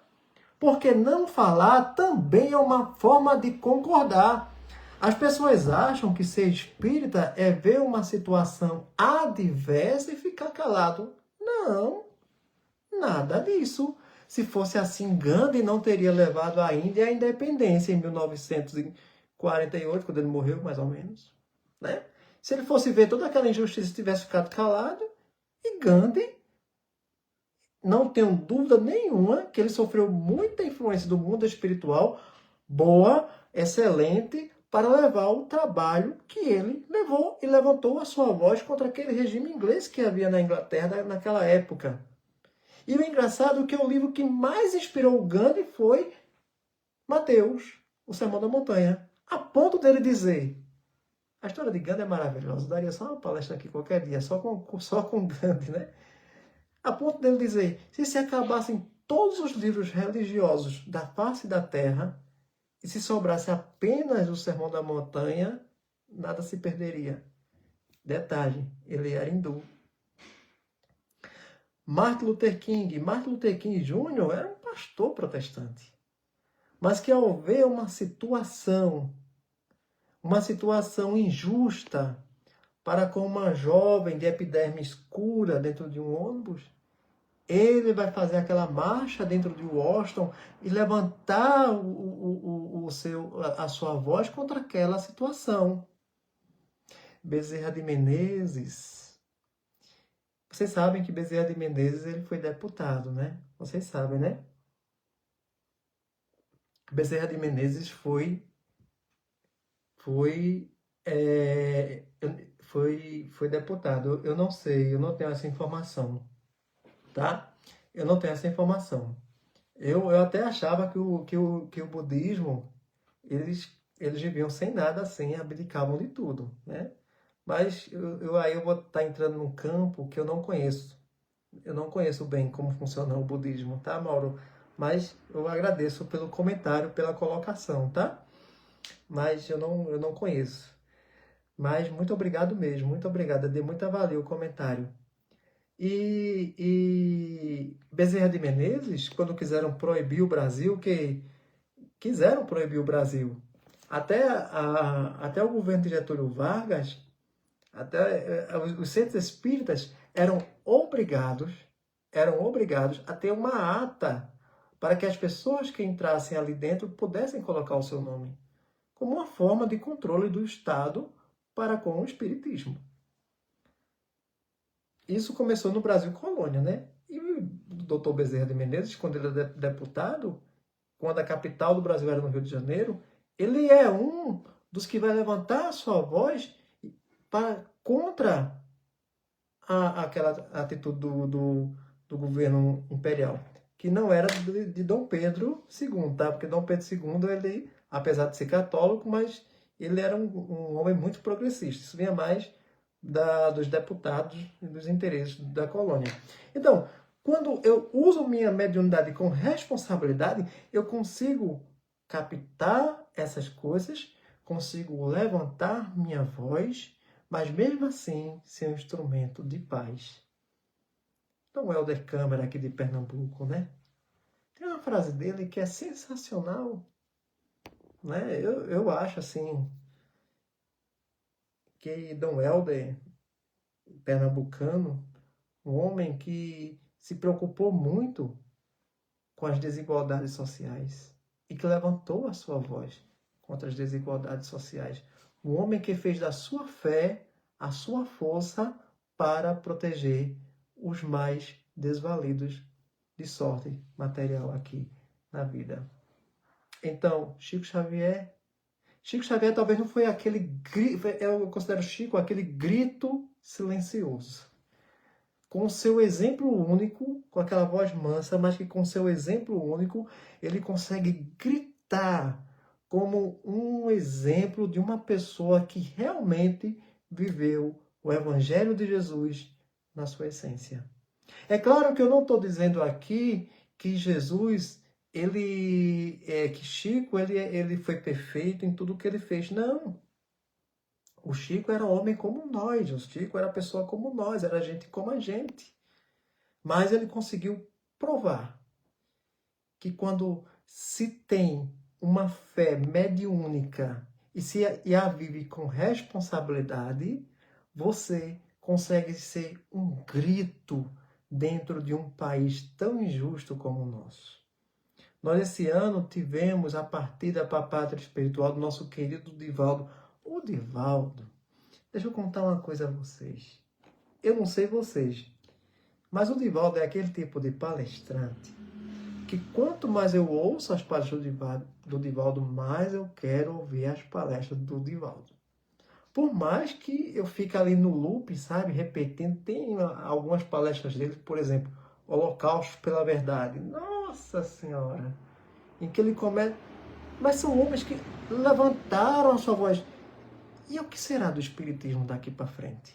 Porque não falar também é uma forma de concordar. As pessoas acham que ser espírita é ver uma situação adversa e ficar calado. Não. Nada disso. Se fosse assim, Gandhi não teria levado a Índia à independência em 1948, quando ele morreu, mais ou menos. Né? Se ele fosse ver toda aquela injustiça e tivesse ficado calado, e Gandhi, não tenho dúvida nenhuma que ele sofreu muita influência do mundo espiritual, boa, excelente, para levar o trabalho que ele levou e levantou a sua voz contra aquele regime inglês que havia na Inglaterra naquela época. E o engraçado é que o livro que mais inspirou o Gandhi foi Mateus, o Sermão da Montanha. A ponto dele dizer, a história de Gandhi é maravilhosa, daria só uma palestra aqui qualquer dia, só com Gandhi, né? A ponto dele dizer, se acabassem todos os livros religiosos da face da terra, e se sobrasse apenas o Sermão da Montanha, nada se perderia. Detalhe, ele era hindu. Martin Luther King Jr. era um pastor protestante, mas que ao ver uma situação injusta para com uma jovem de epiderme escura dentro de um ônibus, ele vai fazer aquela marcha dentro de Washington e levantar a sua voz contra aquela situação. Bezerra de Menezes. Vocês sabem que Bezerra de Menezes ele foi deputado, né? Vocês sabem, né? Bezerra de Menezes foi deputado. Eu não sei, eu não tenho essa informação, tá? Eu não tenho essa informação. Eu até achava que o budismo, eles viviam sem nada assim, abdicavam de tudo, né? Mas aí eu vou estar entrando num campo que eu não conheço. Eu não conheço bem como funciona o budismo, tá, Mauro? Mas eu agradeço pelo comentário, pela colocação, tá? Mas eu não conheço. Mas muito obrigado mesmo, muito obrigado. Dei muito valia o comentário. E Bezerra de Menezes, quando quiseram proibir o Brasil, que quiseram proibir o Brasil, até o governo de Getúlio Vargas, os centros espíritas eram obrigados a ter uma ata para que as pessoas que entrassem ali dentro pudessem colocar o seu nome, como uma forma de controle do Estado para com o espiritismo. Isso começou no Brasil colônia, né? E o Dr. Bezerra de Menezes, quando ele é deputado, quando a capital do Brasil era no Rio de Janeiro, ele é um dos que vai levantar a sua voz contra aquela atitude do governo imperial, que não era de Dom Pedro II, tá? Porque Dom Pedro II, ele, apesar de ser católico, mas ele era um homem muito progressista. Isso vinha mais dos deputados e dos interesses da colônia. Então, quando eu uso minha mediunidade com responsabilidade, eu consigo captar essas coisas, consigo levantar minha voz, mas mesmo assim ser um instrumento de paz. Então, o Helder Câmara aqui de Pernambuco, né? Tem uma frase dele que é sensacional, né? Eu acho assim que Dom Helder, pernambucano, um homem que se preocupou muito com as desigualdades sociais e que levantou a sua voz contra as desigualdades sociais. Um homem que fez da sua fé a sua força para proteger os mais desvalidos de sorte material aqui na vida. Então, Chico Xavier talvez não foi aquele grito, eu considero Chico aquele grito silencioso. Com o seu exemplo único, com aquela voz mansa, mas que com o seu exemplo único, ele consegue gritar como um exemplo de uma pessoa que realmente viveu o Evangelho de Jesus na sua essência. É claro que eu não estou dizendo aqui que Jesus, que Chico, ele foi perfeito em tudo que ele fez. Não. O Chico era homem como nós, o Chico era pessoa como nós, era gente como a gente. Mas ele conseguiu provar que quando se tem uma fé mediúnica e a vive com responsabilidade, você consegue ser um grito dentro de um país tão injusto como o nosso. Nós esse ano tivemos a partida para a pátria espiritual do nosso querido Divaldo. O Divaldo, deixa eu contar uma coisa a vocês. Eu não sei vocês, mas o Divaldo é aquele tipo de palestrante que quanto mais eu ouço as palestras do Divaldo, mais eu quero ouvir as palestras do Divaldo. Por mais que eu fique ali no loop, sabe, repetindo, tem algumas palestras dele, por exemplo, Holocausto pela Verdade. Nossa Senhora! Em que ele começa... Mas são homens que levantaram a sua voz. E o que será do Espiritismo daqui para frente?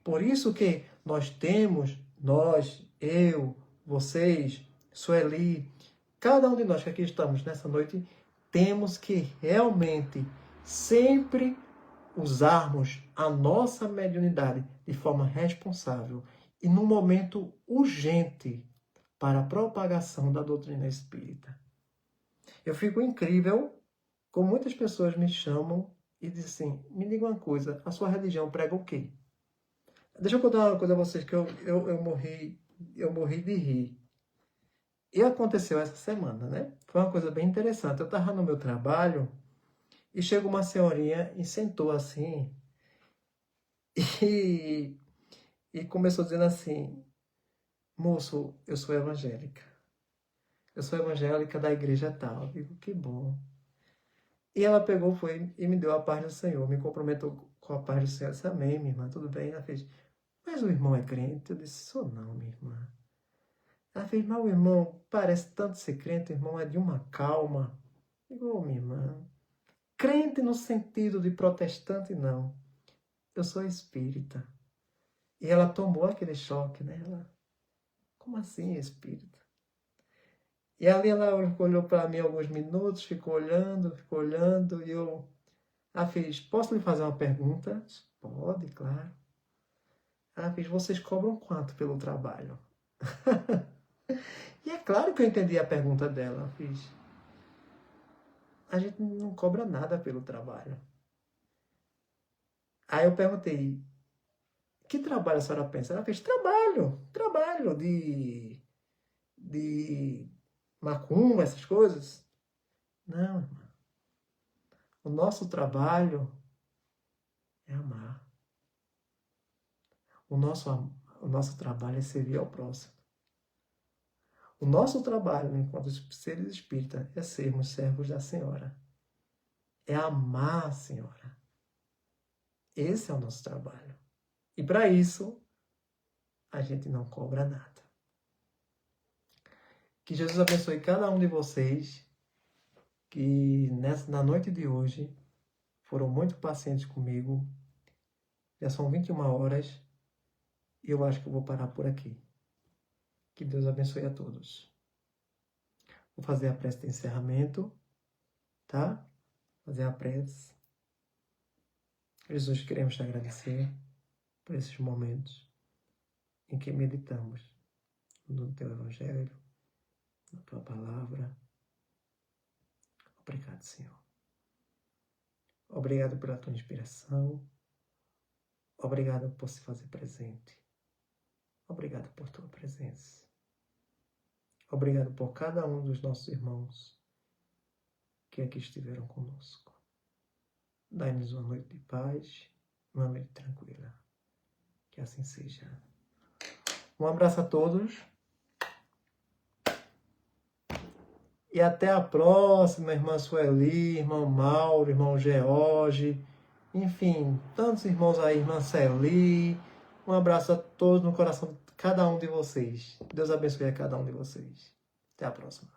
Por isso que nós, eu, vocês, Sueli, cada um de nós que aqui estamos nessa noite, temos que realmente sempre usarmos a nossa mediunidade de forma responsável e num momento urgente para a propagação da doutrina espírita. Eu fico incrível como muitas pessoas me chamam e dizem assim, me diga uma coisa, a sua religião prega o quê? Deixa eu contar uma coisa a vocês que eu morri de rir. E aconteceu essa semana, né? Foi uma coisa bem interessante. Eu estava no meu trabalho e chegou uma senhorinha e sentou assim e começou dizendo assim, moço, eu sou evangélica. Eu sou evangélica da igreja tal. Eu digo, que bom. E ela pegou, foi e me deu a paz do Senhor, me comprometeu com a paz do Senhor. Eu disse, amém, minha irmã, tudo bem? Ela fez, mas o irmão é crente? Eu disse, sou não, minha irmã. Ela fez, mas o irmão parece tanto ser crente, o irmão é de uma calma. Eu digo, minha irmã, crente no sentido de protestante, não. Eu sou espírita. E ela tomou aquele choque, né? Ela, como assim espírita? E ali ela olhou para mim alguns minutos, ficou olhando, e ela fez, posso lhe fazer uma pergunta? Pode, claro. Ela fez, vocês cobram quanto pelo trabalho? E é claro que eu entendi a pergunta dela. Eu fiz, a gente não cobra nada pelo trabalho. Aí eu perguntei, que trabalho a senhora pensa? Ela fez, trabalho de macumba, essas coisas. Não, irmã. O nosso trabalho é amar. O nosso trabalho é servir ao próximo. O nosso trabalho, enquanto seres espíritas, é sermos servos da Senhora. É amar a Senhora. Esse é o nosso trabalho. E para isso, a gente não cobra nada. Que Jesus abençoe cada um de vocês que na noite de hoje foram muito pacientes comigo. Já são 21 horas e eu acho que eu vou parar por aqui. Que Deus abençoe a todos. Vou fazer a prece de encerramento, tá? Fazer a prece. Jesus, queremos te agradecer por esses momentos em que meditamos no teu Evangelho, na tua palavra. Obrigado, Senhor. Obrigado pela tua inspiração. Obrigado por se fazer presente. Obrigado por tua presença. Obrigado por cada um dos nossos irmãos que aqui estiveram conosco. Dai-nos uma noite de paz, uma noite tranquila. Que assim seja. Um abraço a todos. E até a próxima, irmã Sueli, irmão Mauro, irmão George, enfim, tantos irmãos aí, irmã Celi. Um abraço a todos no coração de cada um de vocês. Deus abençoe a cada um de vocês. Até a próxima.